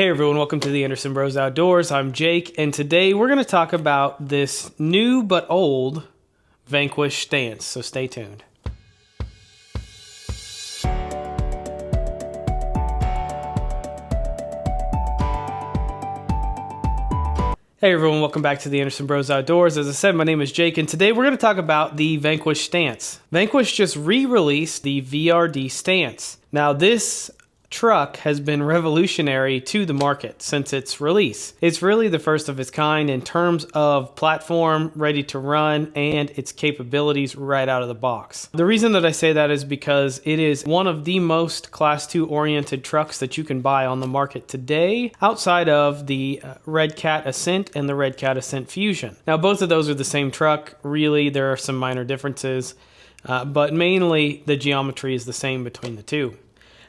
Hey everyone, welcome to the Anderson Bros Outdoors. I'm Jake, and today we're going to talk about this new but old Vanquish Stance, so stay tuned. Hey everyone, welcome back to the Anderson Bros Outdoors. As I said, my name is Jake, and today we're going to talk about the Vanquish Stance. Vanquish just re-released the VRD Stance. Now this truck has been revolutionary to the market since its release. It's really the first of its kind in terms of platform, ready to run, and its capabilities right out of the box. The reason that I say that is because it is one of the most Class 2 oriented trucks that you can buy on the market today, outside of the Red Cat Ascent and the Red Cat Ascent Fusion. Now both of those are the same truck. Really, there are some minor differences, but mainly the geometry is the same between the two.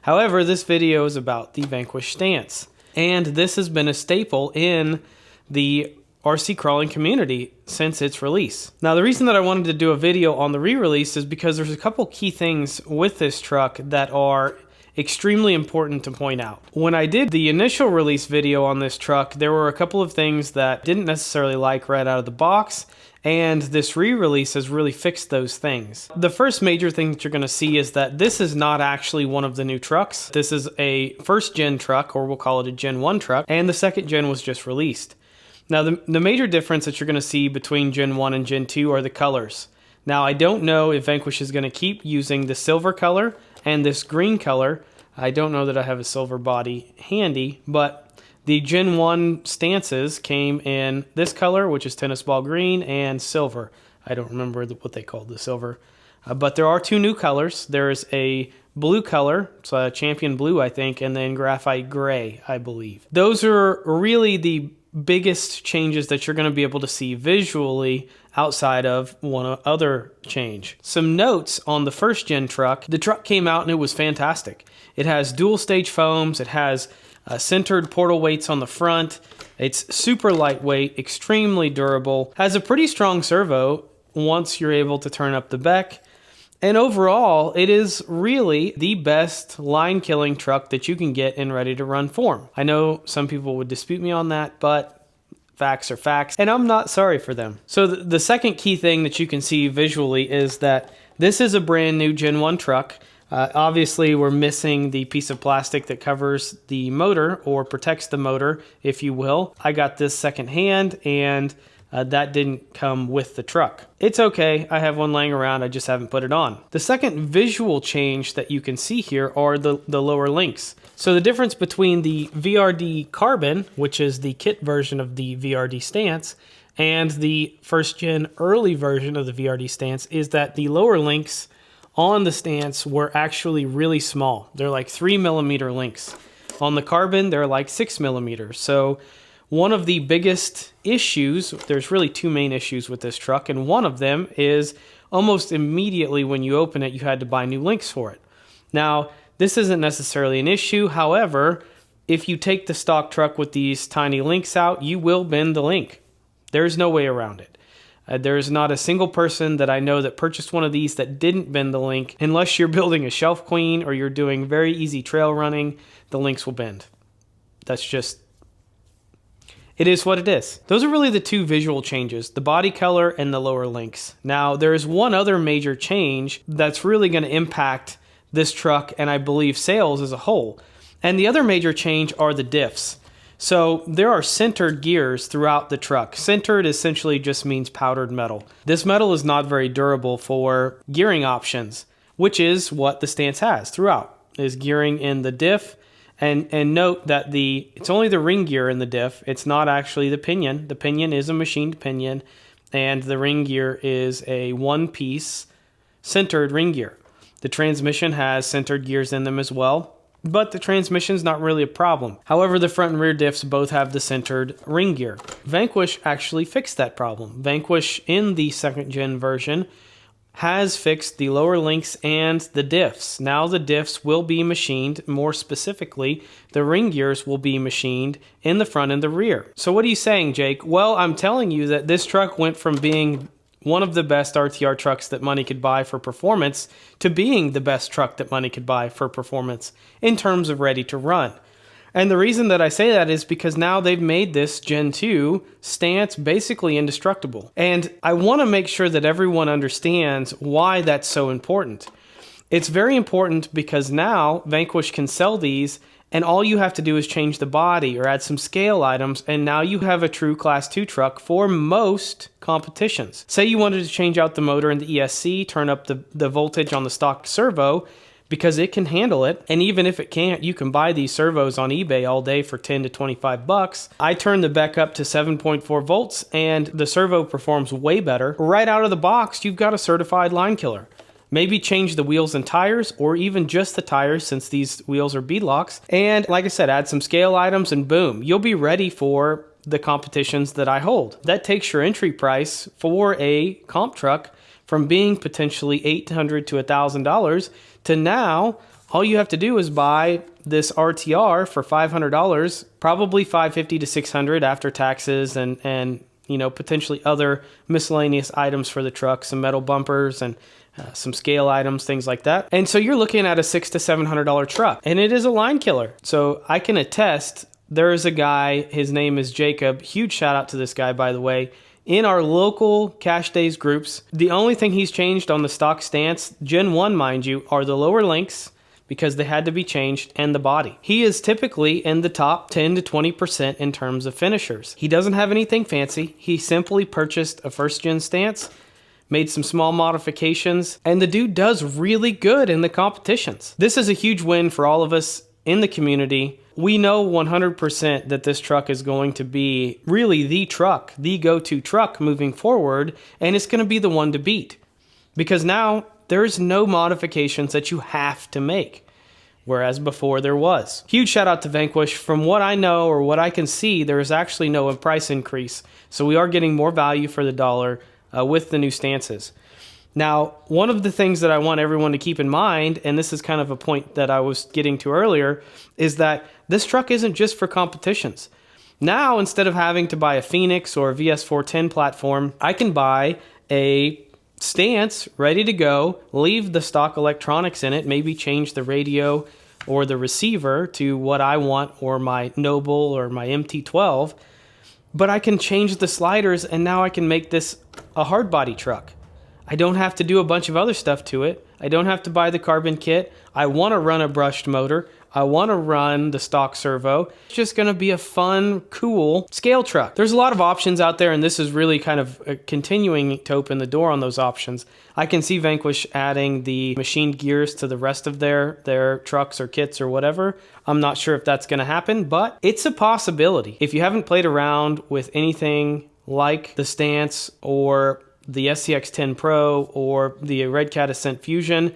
However, this video is about the Vanquish Stance, and this has been a staple in the RC crawling community since its release. Now, the reason that I wanted to do a video on the re-release is because there's a couple key things with this truck that are extremely important to point out. When I did the initial release video on this truck, there were a couple of things that I didn't necessarily like right out of the box, and this re-release has really fixed those things. The first major thing that you're going to see is that this is not actually one of the new trucks. This is a first gen truck, or we'll call it a Gen 1 truck, and the second gen was just released. Now the major difference that you're going to see between Gen 1 and Gen 2 are the colors. Now I don't know if Vanquish is going to keep using the silver color and this green color. I don't know that I have a silver body handy, but the Gen 1 stances came in this color, which is tennis ball green, and silver. I don't remember what they called the silver. But there are two new colors. There is a blue color, it's a champion blue, I think, and then graphite gray, I believe. Those are really the biggest changes that you're going to be able to see visually outside of one other change. Some notes on the first gen truck. The truck came out and it was fantastic. It has dual stage foams. It has centered portal weights on the front. It's super lightweight, extremely durable, has a pretty strong servo once you're able to turn up the beck. And overall, it is really the best line killing truck that you can get in ready to run form. I know some people would dispute me on that, but facts are facts, and I'm not sorry for them. So the second key thing that you can see visually is that this is a brand new Gen 1 truck. Obviously, we're missing the piece of plastic that covers the motor or protects the motor, if you will. I got this secondhand, and that didn't come with the truck. It's okay. I have one laying around. I just haven't put it on. The second visual change that you can see here are the lower links. So the difference between the VRD Carbon, which is the kit version of the VRD Stance, and the first gen early version of the VRD Stance is that the lower links on the Stance were actually really small. They're like 3mm links. On the Carbon, they're like 6mm. So one of the biggest issues, there's really two main issues with this truck, and one of them is almost immediately when you open it, you had to buy new links for it. Now, this isn't necessarily an issue. However, if you take the stock truck with these tiny links out, you will bend the link. There's no way around it. There's not a single person that I know that purchased one of these that didn't bend the link. Unless you're building a shelf queen or you're doing very easy trail running, the links will bend. That's just, it is what it is. Those are really the two visual changes, the body color and the lower links. Now, there is one other major change that's really going to impact this truck and I believe sales as a whole. And the other major change are the diffs. So there are centered gears throughout the truck. Centered essentially just means powdered metal. This metal is not very durable for gearing options, which is what the Stance has throughout, is gearing in the diff. And note that it's only the ring gear in the diff. It's not actually the pinion. The pinion is a machined pinion, and the ring gear is a one-piece centered ring gear. The transmission has centered gears in them as well, but the transmission's not really a problem. However, the front and rear diffs both have the centered ring gear. Vanquish actually fixed that problem. Vanquish in the second gen version has fixed the lower links and the diffs. Now the diffs will be machined, more specifically, the ring gears will be machined in the front and the rear. So what are you saying, Jake? Well, I'm telling you that this truck went from being one of the best RTR trucks that money could buy for performance to being the best truck that money could buy for performance in terms of ready to run. And the reason that I say that is because now they've made this Gen 2 stance basically indestructible. And I want to make sure that everyone understands why that's so important. It's very important because now Vanquish can sell these, and all you have to do is change the body or add some scale items, and now you have a true Class 2 truck for most competitions. Say you wanted to change out the motor in the ESC, turn up the voltage on the stock servo, because it can handle it. And even if it can't, you can buy these servos on eBay all day for 10 to 25 bucks. I turned the BEC up to 7.4 volts and the servo performs way better. Right out of the box, you've got a certified line killer. Maybe change the wheels and tires, or even just the tires since these wheels are beadlocks. And like I said, add some scale items and boom, you'll be ready for the competitions that I hold. That takes your entry price for a comp truck from being potentially $800 to $1,000 to now all you have to do is buy this RTR for $500, probably $550 to $600 after taxes and you know, potentially other miscellaneous items for the truck, some metal bumpers and some scale items, things like that. And so you're looking at a $600 to $700 truck, and it is a line killer. So I can attest, there is a guy, his name is Jacob. Huge shout out to this guy, by the way. In our local Cash Days groups, the only thing he's changed on the stock stance, Gen 1 mind you, are the lower links because they had to be changed and the body. He is typically in the top 10 to 20% in terms of finishers. He doesn't have anything fancy. He simply purchased a first gen stance, made some small modifications, and the dude does really good in the competitions. This is a huge win for all of us in the community. We know 100% that this truck is going to be really the truck, the go-to truck moving forward, and it's going to be the one to beat. Because now there's no modifications that you have to make, whereas before there was. Huge shout out to Vanquish. From what I know or what I can see, there is actually no price increase. So we are getting more value for the dollar with the new stances. Now, one of the things that I want everyone to keep in mind, and this is kind of a point that I was getting to earlier, is that this truck isn't just for competitions. Now, instead of having to buy a Phoenix or a VS410 platform, I can buy a stance ready to go, leave the stock electronics in it, maybe change the radio or the receiver to what I want, or my Noble or my MT12, but I can change the sliders, and now I can make this a hard body truck. I don't have to do a bunch of other stuff to it. I don't have to buy the carbon kit. I want to run a brushed motor. I want to run the stock servo. It's just going to be a fun, cool scale truck. There's a lot of options out there, and this is really kind of continuing to open the door on those options. I can see Vanquish adding the machined gears to the rest of their trucks or kits or whatever. I'm not sure if that's going to happen, but it's a possibility. If you haven't played around with anything like the Stance or the SCX-10 Pro or the Red Cat Ascent Fusion,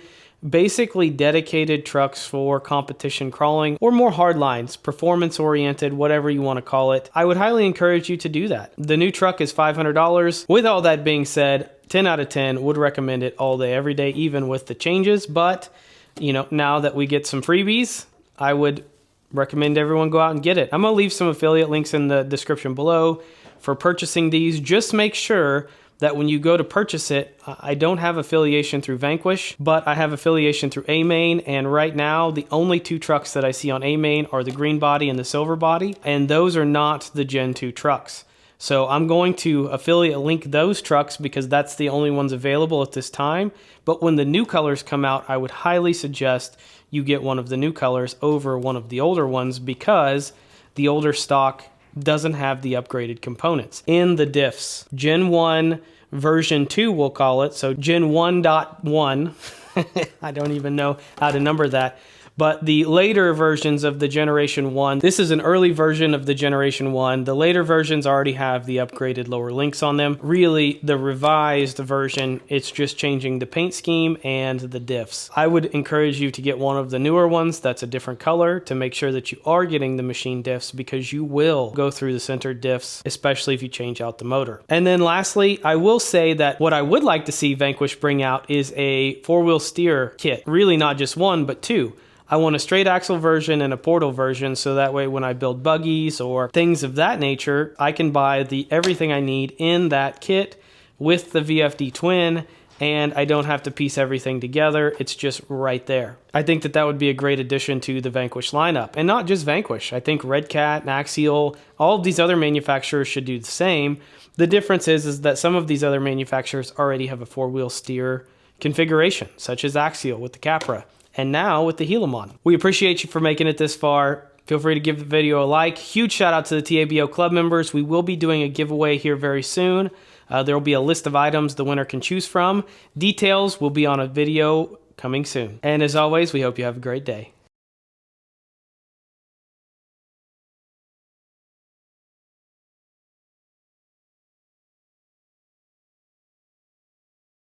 basically dedicated trucks for competition crawling or more hard lines, performance oriented, whatever you want to call it, I would highly encourage you to do that. The new truck is $500. With all that being said, 10 out of 10 would recommend it all day, every day, even with the changes. But, you know, now that we get some freebies, I would recommend everyone go out and get it. I'm going to leave some affiliate links in the description below for purchasing these. Just make sure that when you go to purchase it, I don't have affiliation through Vanquish, but I have affiliation through A-Main, and right now the only two trucks that I see on A-Main are the green body and the silver body, and those are not the Gen 2 trucks. So I'm going to affiliate link those trucks because that's the only ones available at this time. But when the new colors come out, I would highly suggest you get one of the new colors over one of the older ones, because the older stock doesn't have the upgraded components in the diffs. Gen 1 version 2, we'll call it. So Gen 1.1, I don't even know how to number that. But the later versions of the Generation 1, this is an early version of the Generation 1. The later versions already have the upgraded lower links on them. Really, the revised version, it's just changing the paint scheme and the diffs. I would encourage you to get one of the newer ones that's a different color to make sure that you are getting the machine diffs, because you will go through the centered diffs, especially if you change out the motor. And then lastly, I will say that what I would like to see Vanquish bring out is a four-wheel steer kit. Really not just one, but two. I want a straight axle version and a portal version, so that way when I build buggies or things of that nature, I can buy everything I need in that kit with the VFD twin and I don't have to piece everything together. It's just right there. I think that that would be a great addition to the Vanquish lineup. And not just Vanquish. I think Red Cat and Axial, all of these other manufacturers should do the same. The difference is that some of these other manufacturers already have a 4-wheel steer configuration, such as Axial with the Capra, and now with the Helamon. We appreciate you for making it this far. Feel free to give the video a like. Huge shout out to the TABO Club members. We will be doing a giveaway here very soon. There will be a list of items the winner can choose from. Details will be on a video coming soon. And as always, we hope you have a great day.